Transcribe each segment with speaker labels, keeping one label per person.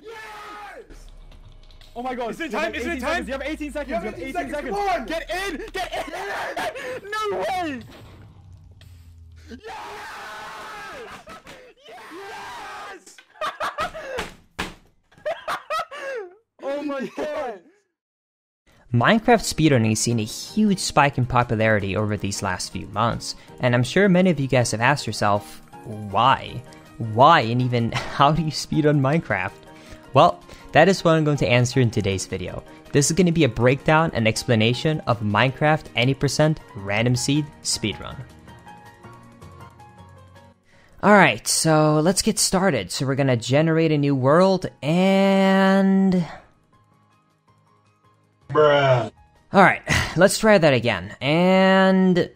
Speaker 1: Yes! Oh my god.
Speaker 2: Is it time? Is it time?
Speaker 1: You have 18 seconds.
Speaker 2: You have 18 seconds. Come on.
Speaker 1: Get in! Get in! No way!
Speaker 2: Yes! Yes!
Speaker 1: Oh my god!
Speaker 3: Minecraft speedrunning has seen a huge spike in popularity over these last few months, and I'm sure many of you guys have asked yourself, why? Why, and even how do you speedrun Minecraft? Well, that is what I'm going to answer in today's video. This is going to be a breakdown and explanation of Minecraft any% random seed speedrun. Alright, so let's get started. So we're going to generate a new world and...
Speaker 2: Bruh.
Speaker 3: Alright, let's try that again, and...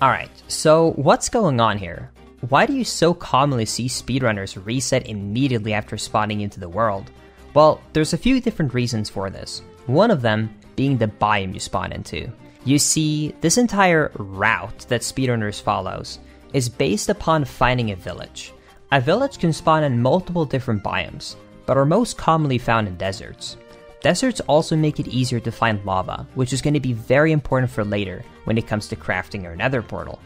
Speaker 3: Alright, so what's going on here? Why do you so commonly see speedrunners reset immediately after spawning into the world? Well, there's a few different reasons for this. One of them being the biome you spawn into. You see, this entire route that speedrunners follows is based upon finding a village. A village can spawn in multiple different biomes, but are most commonly found in deserts. Deserts also make it easier to find lava, which is going to be very important for later when it comes to crafting your nether portal.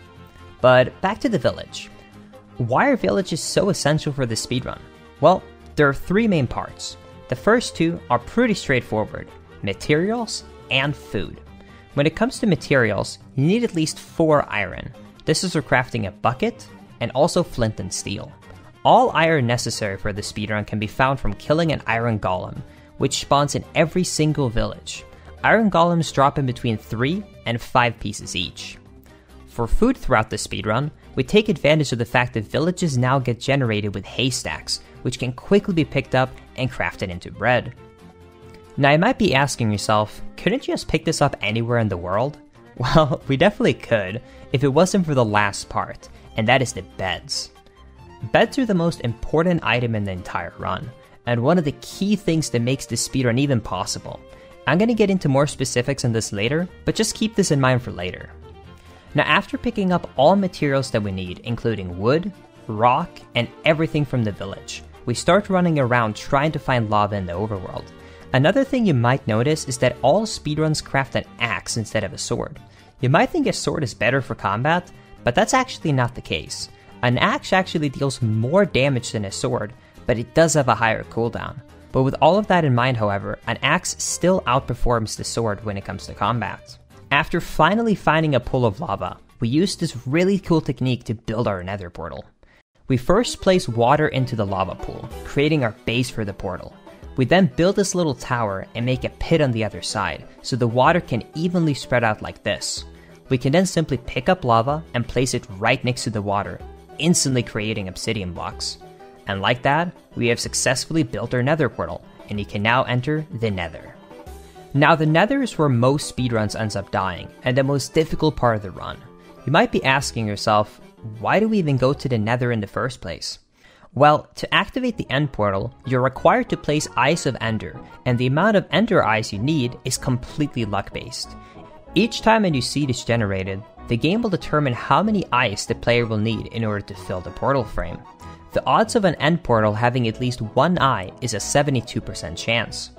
Speaker 3: But back to the village. Why are villages so essential for this speedrun? Well, there are three main parts. The first two are pretty straightforward: materials and food. When it comes to materials, you need at least 4 iron. This is for crafting a bucket, and also flint and steel. All iron necessary for the speedrun can be found from killing an iron golem, which spawns in every single village. Iron golems drop in between 3 and 5 pieces each. For food throughout the speedrun, we take advantage of the fact that villages now get generated with haystacks, which can quickly be picked up and crafted into bread. Now you might be asking yourself, couldn't you just pick this up anywhere in the world? Well, we definitely could, if it wasn't for the last part, and that is the beds. Beds are the most important item in the entire run, and one of the key things that makes this speedrun even possible. I'm going to get into more specifics on this later, but just keep this in mind for later. Now after picking up all materials that we need, including wood, rock, and everything from the village, we start running around trying to find lava in the overworld. Another thing you might notice is that all speedruns craft an axe instead of a sword. You might think a sword is better for combat, but that's actually not the case. An axe actually deals more damage than a sword, but it does have a higher cooldown. But with all of that in mind, however, an axe still outperforms the sword when it comes to combat. After finally finding a pool of lava, we use this really cool technique to build our nether portal. We first place water into the lava pool, creating our base for the portal. We then build this little tower and make a pit on the other side, so the water can evenly spread out like this. We can then simply pick up lava and place it right next to the water, instantly creating obsidian blocks. And like that, we have successfully built our nether portal, and you can now enter the nether. Now the nether is where most speedruns ends up dying, and the most difficult part of the run. You might be asking yourself, why do we even go to the nether in the first place? Well, to activate the end portal, you're required to place Eyes of Ender, and the amount of Ender Eyes you need is completely luck-based. Each time a new seed is generated, the game will determine how many eyes the player will need in order to fill the portal frame. The odds of an end portal having at least 1 eye is a 72% chance.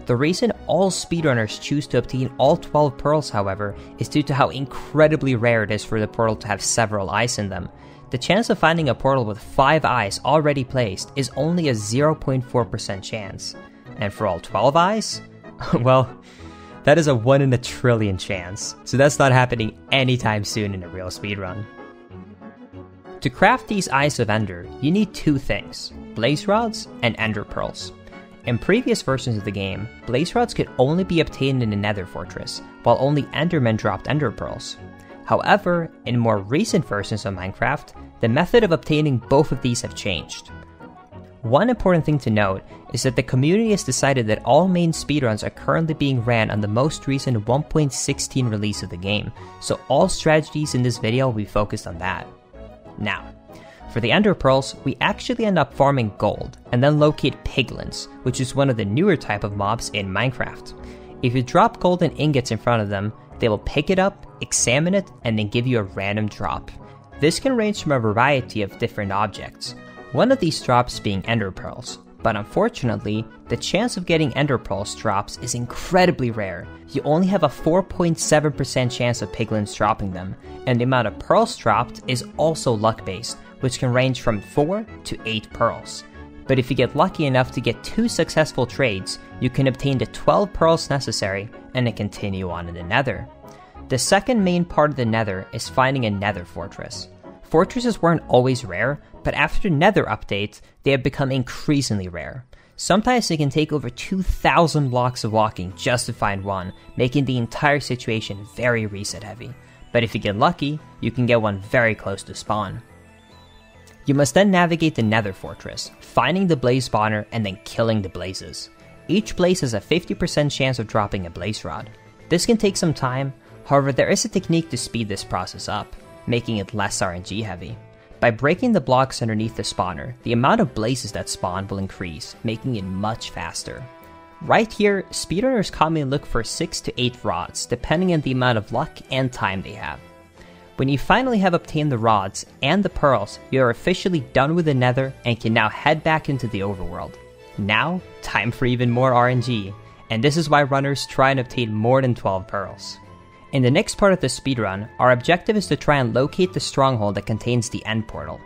Speaker 3: The reason all speedrunners choose to obtain all 12 pearls, however, is due to how incredibly rare it is for the portal to have several eyes in them. The chance of finding a portal with 5 eyes already placed is only a 0.4% chance. And for all 12 eyes? Well, that is a 1 in a trillion chance, so that's not happening anytime soon in a real speedrun. To craft these Eyes of Ender, you need 2 things: blaze rods and ender pearls. In previous versions of the game, blaze rods could only be obtained in the nether fortress, while only endermen dropped ender pearls. However, in more recent versions of Minecraft, the method of obtaining both of these have changed. One important thing to note is that the community has decided that all main speedruns are currently being ran on the most recent 1.16 release of the game, so all strategies in this video will be focused on that. Now, for the ender pearls, we actually end up farming gold, and then locate piglins, which is one of the newer type of mobs in Minecraft. If you drop golden ingots in front of them, they will pick it up, examine it, and then give you a random drop. This can range from a variety of different objects, one of these drops being ender pearls, but unfortunately, the chance of getting ender pearls drops is incredibly rare. You only have a 4.7% chance of piglins dropping them, and the amount of pearls dropped is also luck-based, which can range from 4 to 8 pearls. But if you get lucky enough to get 2 successful trades, you can obtain the 12 pearls necessary and then continue on in the Nether. The second main part of the Nether is finding a Nether fortress. Fortresses weren't always rare, but after the Nether update, they have become increasingly rare. Sometimes it can take over 2,000 blocks of walking just to find one, making the entire situation very reset heavy. But if you get lucky, you can get one very close to spawn. You must then navigate the Nether fortress, finding the blaze spawner and then killing the blazes. Each blaze has a 50% chance of dropping a blaze rod. This can take some time, however there is a technique to speed this process up, making it less RNG heavy. By breaking the blocks underneath the spawner, the amount of blazes that spawn will increase, making it much faster. Right here, speedrunners commonly look for 6 to 8 rods, depending on the amount of luck and time they have. When you finally have obtained the rods and the pearls, you are officially done with the Nether and can now head back into the overworld. Now, time for even more RNG, and this is why runners try and obtain more than 12 pearls. In the next part of the speedrun, our objective is to try and locate the stronghold that contains the end portal.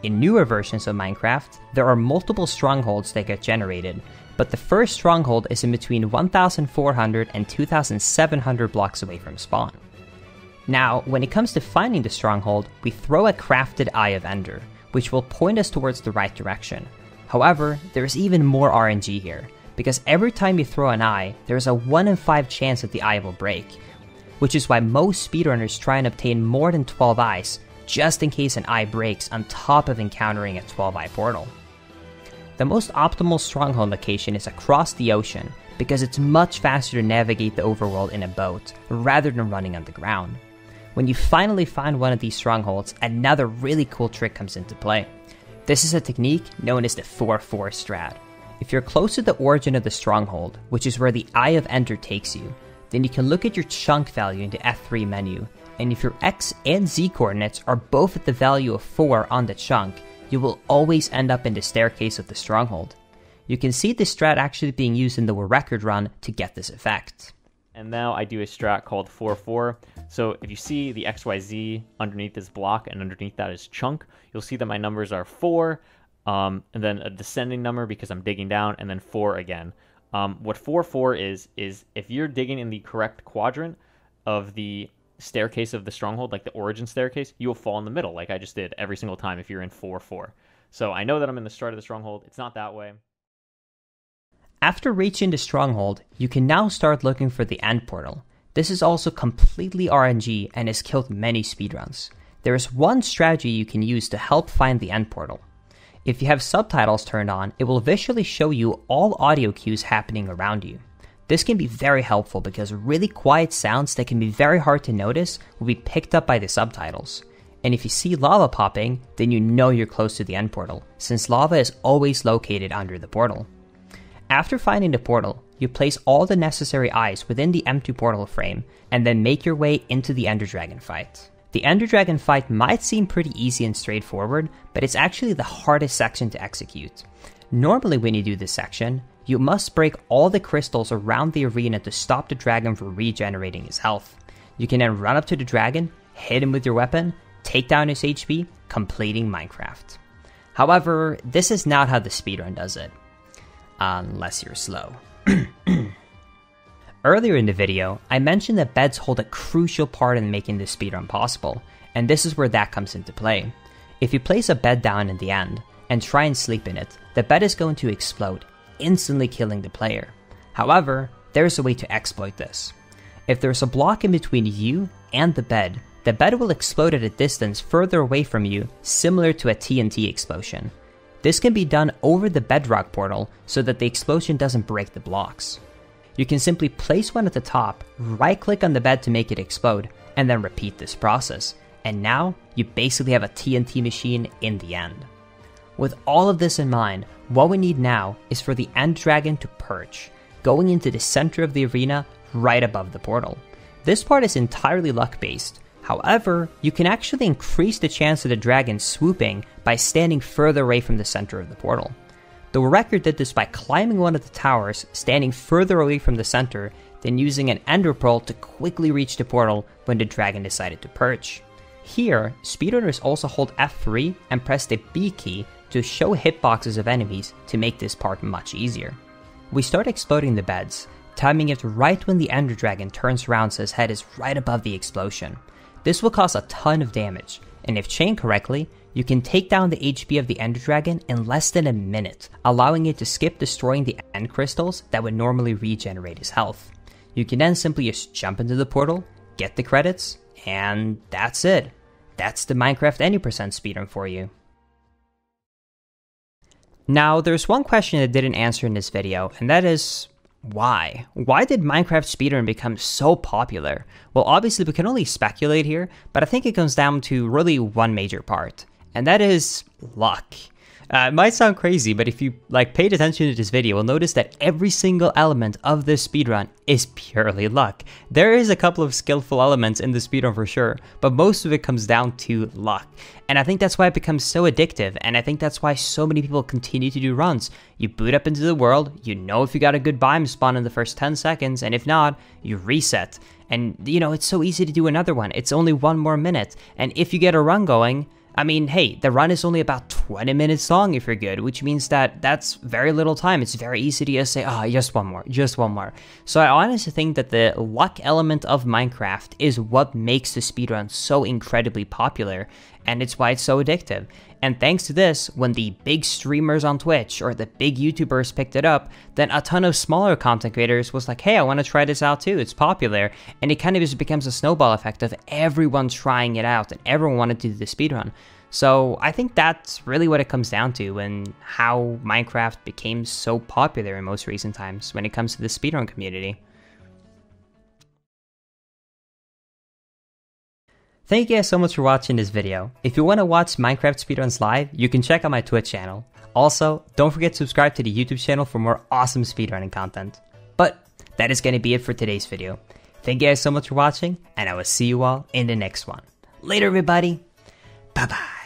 Speaker 3: In newer versions of Minecraft, there are multiple strongholds that get generated, but the first stronghold is in between 1,400 and 2,700 blocks away from spawn. Now, when it comes to finding the stronghold, we throw a crafted Eye of Ender, which will point us towards the right direction. However, there is even more RNG here, because every time you throw an eye, there is a 1 in 5 chance that the eye will break, which is why most speedrunners try and obtain more than 12 eyes, just in case an eye breaks on top of encountering a 12-eye portal. The most optimal stronghold location is across the ocean, because it's much faster to navigate the overworld in a boat, rather than running on the ground. When you finally find one of these strongholds, another really cool trick comes into play. This is a technique known as the 4-4 strat. If you're close to the origin of the stronghold, which is where the Eye of Ender takes you, then you can look at your chunk value in the F3 menu, and if your X and Z coordinates are both at the value of 4 on the chunk, you will always end up in the staircase of the stronghold. You can see this strat actually being used in the record run to get this effect.
Speaker 1: And now I do a strat called 4-4. So if you see the XYZ underneath this block and underneath that is chunk, you'll see that my numbers are 4, and then a descending number because I'm digging down, and then 4 again. What 4-4 is if you're digging in the correct quadrant of the staircase of the stronghold, like the origin staircase, you will fall in the middle, like I just did every single time if you're in 4-4. So I know that I'm in the start of the stronghold. It's not that way.
Speaker 3: After reaching the stronghold, you can now start looking for the end portal. This is also completely RNG and has killed many speedruns. There is one strategy you can use to help find the end portal. If you have subtitles turned on, it will visually show you all audio cues happening around you. This can be very helpful because really quiet sounds that can be very hard to notice will be picked up by the subtitles. And if you see lava popping, then you know you're close to the end portal, since lava is always located under the portal. After finding the portal, you place all the necessary eyes within the empty portal frame, and then make your way into the Ender Dragon fight. The Ender Dragon fight might seem pretty easy and straightforward, but it's actually the hardest section to execute. Normally when you do this section, you must break all the crystals around the arena to stop the dragon from regenerating his health. You can then run up to the dragon, hit him with your weapon, take down his HP, completing Minecraft. However, this is not how the speedrun does it. Unless you're slow. Earlier in the video, I mentioned that beds hold a crucial part in making this speedrun possible, and this is where that comes into play. If you place a bed down in the end, and try and sleep in it, the bed is going to explode, instantly killing the player. However, there's a way to exploit this. If there's a block in between you and the bed will explode at a distance further away from you, similar to a TNT explosion. This can be done over the bedrock portal so that the explosion doesn't break the blocks. You can simply place one at the top, right-click on the bed to make it explode, and then repeat this process. And now, you basically have a TNT machine in the end. With all of this in mind, what we need now is for the End Dragon to perch, going into the center of the arena right above the portal. This part is entirely luck-based. However, you can actually increase the chance of the dragon swooping by standing further away from the center of the portal. The Wrecker did this by climbing one of the towers, standing further away from the center, then using an ender pearl to quickly reach the portal when the dragon decided to perch. Here, speedrunners also hold F3 and press the B key to show hitboxes of enemies to make this part much easier. We start exploding the beds, timing it right when the ender dragon turns around so his head is right above the explosion. This will cause a ton of damage, and if chained correctly, you can take down the HP of the ender dragon in less than a minute, allowing it to skip destroying the end crystals that would normally regenerate his health. You can then simply just jump into the portal, get the credits, and that's it. That's the Minecraft Any% speedrun for you. Now, there's one question I didn't answer in this video, and that is, why? Why did Minecraft speedrun become so popular? Well, obviously we can only speculate here, but I think it comes down to really one major part, and that is luck. It might sound crazy, but if you paid attention to this video, you'll notice that every single element of this speedrun is purely luck. There is a couple of skillful elements in the speedrun for sure, but most of it comes down to luck. And I think that's why it becomes so addictive, and I think that's why so many people continue to do runs. You boot up into the world, you know if you got a good biome spawn in the first 10 seconds, and if not, you reset. And you know, it's so easy to do another one. It's only one more minute, and if you get a run going, I mean, hey, the run is only about 20 minutes long if you're good, which means that that's very little time. It's very easy to just say, just one more, just one more. So I honestly think that the luck element of Minecraft is what makes the speedrun so incredibly popular, and it's why it's so addictive. And thanks to this, when the big streamers on Twitch or the big YouTubers picked it up, then a ton of smaller content creators was like, hey, I want to try this out too, it's popular. And it kind of just becomes a snowball effect of everyone trying it out and everyone wanted to do the speedrun. So I think that's really what it comes down to and how Minecraft became so popular in most recent times when it comes to the speedrun community. Thank you guys so much for watching this video. If you want to watch Minecraft speedruns live, you can check out my Twitch channel. Also, don't forget to subscribe to the YouTube channel for more awesome speedrunning content. But that is going to be it for today's video. Thank you guys so much for watching, and I will see you all in the next one. Later, everybody. Bye-bye.